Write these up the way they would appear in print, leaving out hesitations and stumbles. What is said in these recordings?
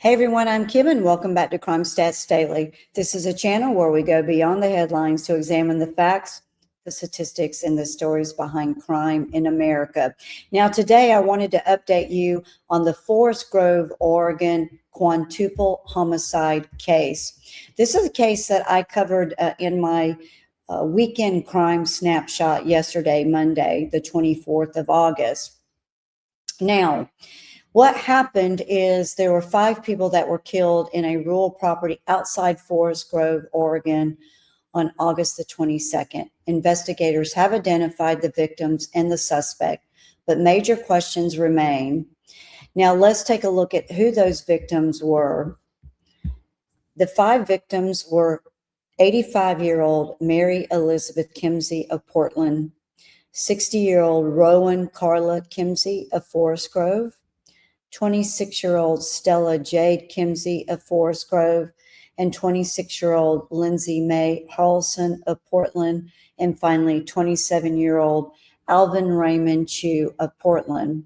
Hey everyone, I'm Kim and welcome back to Crime Stats Daily. This is a channel where we go beyond the headlines to examine the facts, the statistics, and the stories behind crime in America. Now today I wanted to update you on the Forest Grove, Oregon Quintuple Homicide case. This is a case that I covered in my weekend crime snapshot yesterday, Monday, the 24th of August. Now, what happened is there were 5 people that were killed in a rural property outside Forest Grove, Oregon on August the 22nd. Investigators have identified the victims and the suspect, but major questions remain. Now let's take a look at who those victims were. The 5 victims were 85-year-old Mary Elizabeth Kimsey of Portland, 60-year-old Rowan Karla Kimsey of Forest Grove, 26-year-old Stella Jade Kimsey of Forest Grove, and 26-year-old Linsey Mae Haraldsen of Portland, and finally 27-year-old Alvin Raymond Chu of Portland.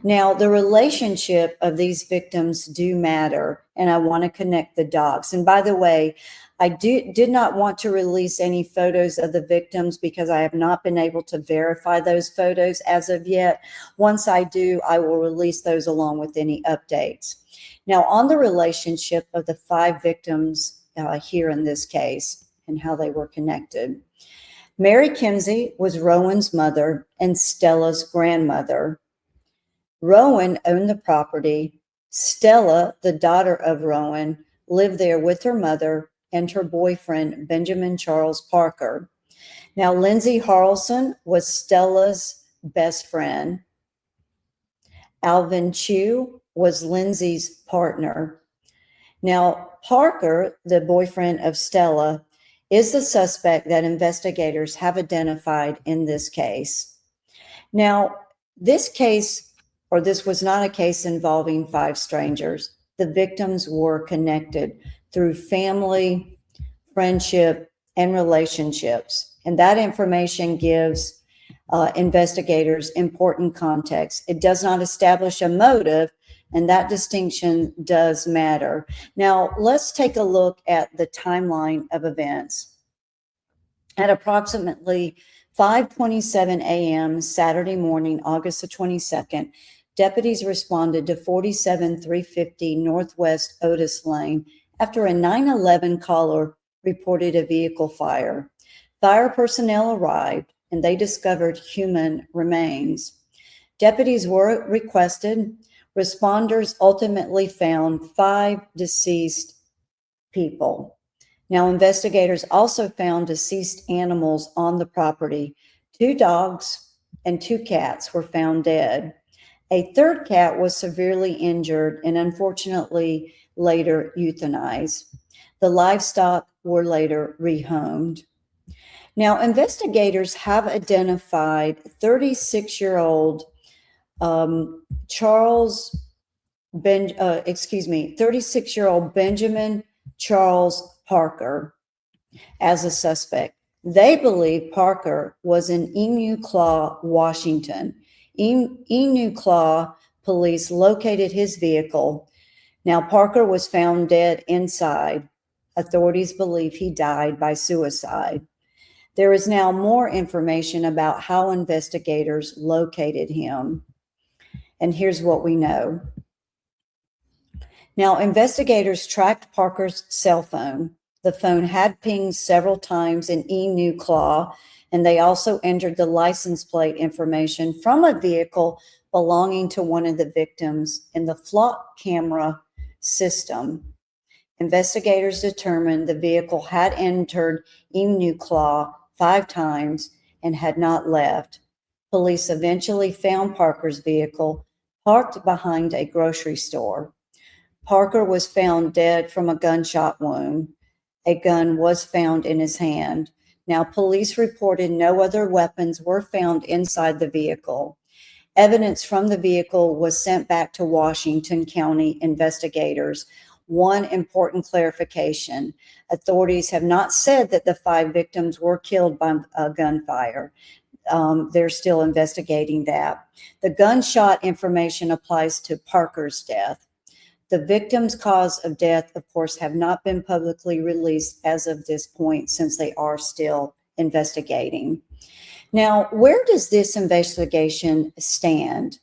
Now, the relationship of these victims do matter, and I want to connect the dots. And by the way, I did not want to release any photos of the victims because I have not been able to verify those photos as of yet. Once I do, I will release those along with any updates. Now, on the relationship of the 5 victims here in this case and how they were connected. Mary Kimsey was Rowan's mother and Stella's grandmother. Rowan owned the property. Stella, the daughter of Rowan, lived there with her mother and her boyfriend, Benjamin Charles Parker. Now, Linsey Haraldsen was Stella's best friend. Alvin Chu was Linsey's partner. Now, Parker, the boyfriend of Stella, is the suspect that investigators have identified in this case. Now, this was not a case involving 5 strangers. The victims were connected through family, friendship, and relationships. And that information gives investigators important context. It does not establish a motive, and that distinction does matter. Now, let's take a look at the timeline of events. At approximately 5:27 a.m. Saturday morning, August the 22nd, deputies responded to 47350 Northwest Otis Lane after a 911 caller reported a vehicle fire. Fire personnel arrived and they discovered human remains. Deputies were requested. Responders ultimately found 5 deceased people. Now, investigators also found deceased animals on the property. 2 dogs and 2 cats were found dead. A 3rd cat was severely injured and unfortunately later euthanized. The livestock were later rehomed. Now, investigators have identified 36-year-old 36-year-old Benjamin Charles Parker as a suspect. They believe Parker was in Enumclaw, Washington. Enumclaw police located his vehicle. Now, Parker was found dead inside. Authorities believe he died by suicide. There is now more information about how investigators located him. And here's what we know. Now, investigators tracked Parker's cell phone. The phone had pinged several times in Enumclaw, and they also entered the license plate information from a vehicle belonging to one of the victims in the flock camera system. Investigators determined the vehicle had entered Enumclaw 5 times and had not left. Police eventually found Parker's vehicle parked behind a grocery store. Parker was found dead from a gunshot wound. A gun was found in his hand. Now, police reported no other weapons were found inside the vehicle. Evidence from the vehicle was sent back to Washington County investigators. One important clarification: authorities have not said that the 5 victims were killed by gunfire. They're still investigating that. The gunshot information applies to Parker's death. The victim's cause of death, of course, have not been publicly released as of this point, since they are still investigating. Now, where does this investigation stand?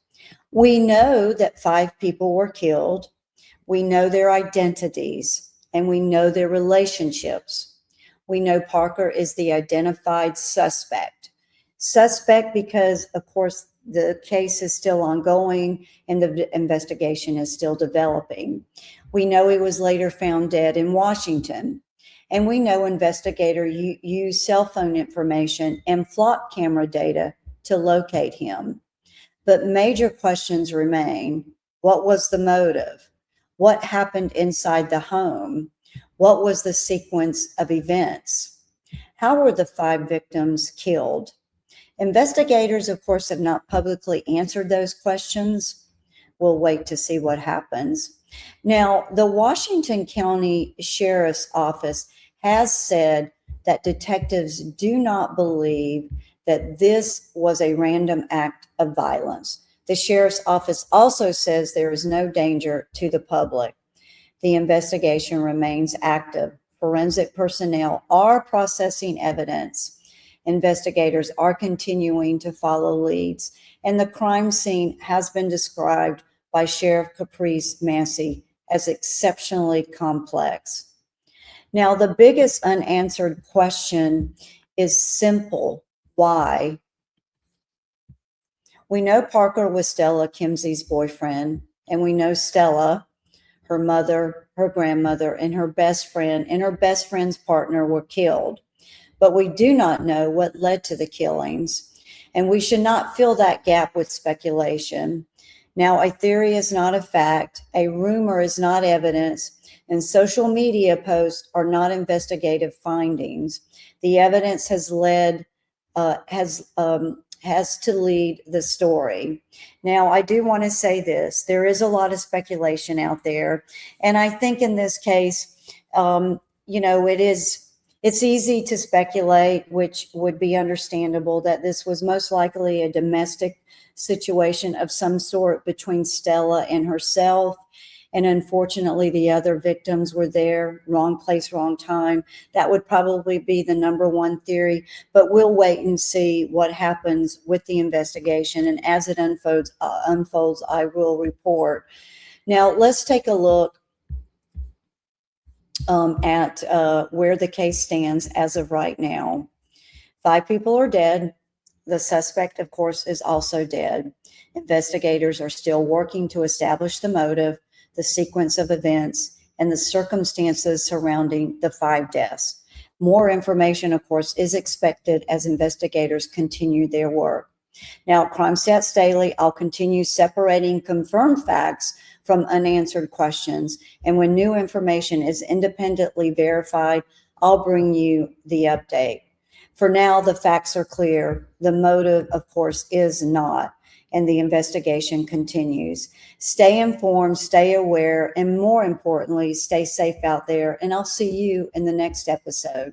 We know that 5 people were killed. We know their identities, and we know their relationships. We know Parker is the identified suspect. Suspect because, of course, the case is still ongoing and the investigation is still developing. We know he was later found dead in Washington. And we know investigator used cell phone information and flock camera data to locate him. But major questions remain. What was the motive? What happened inside the home? What was the sequence of events? How were the 5 victims killed? Investigators, of course, have not publicly answered those questions. We'll wait to see what happens. Now, the Washington County Sheriff's Office has said that detectives do not believe that this was a random act of violence. The Sheriff's Office also says there is no danger to the public. The investigation remains active. Forensic personnel are processing evidence. Investigators are continuing to follow leads, and the crime scene has been described by Sheriff Caprice Massey as exceptionally complex. Now, the biggest unanswered question is simple. Why? We know Parker was Stella Kimsey's boyfriend, and we know Stella, her mother, her grandmother, and her best friend and her best friend's partner were killed. But we do not know what led to the killings, and we should not fill that gap with speculation. Now, a theory is not a fact, a rumor is not evidence, and social media posts are not investigative findings. The evidence has to lead the story. Now, I do want to say this. There is a lot of speculation out there. And I think in this case, it's easy to speculate, which would be understandable, that this was most likely a domestic situation of some sort between Stella and herself. And unfortunately, the other victims were there, wrong place, wrong time. That would probably be the number one theory, but we'll wait and see what happens with the investigation. And as it unfolds, I will report. Now, let's take a look at where the case stands as of right now. 5 people are dead. The suspect, of course, is also dead. Investigators are still working to establish the motive, the sequence of events, and the circumstances surrounding the 5 deaths. More information, of course, is expected as investigators continue their work. Now, Crime Stats Daily, I'll continue separating confirmed facts from unanswered questions. And when new information is independently verified, I'll bring you the update. For now, the facts are clear. The motive, of course, is not. And the investigation continues. Stay informed, stay aware, and more importantly, stay safe out there. And I'll see you in the next episode.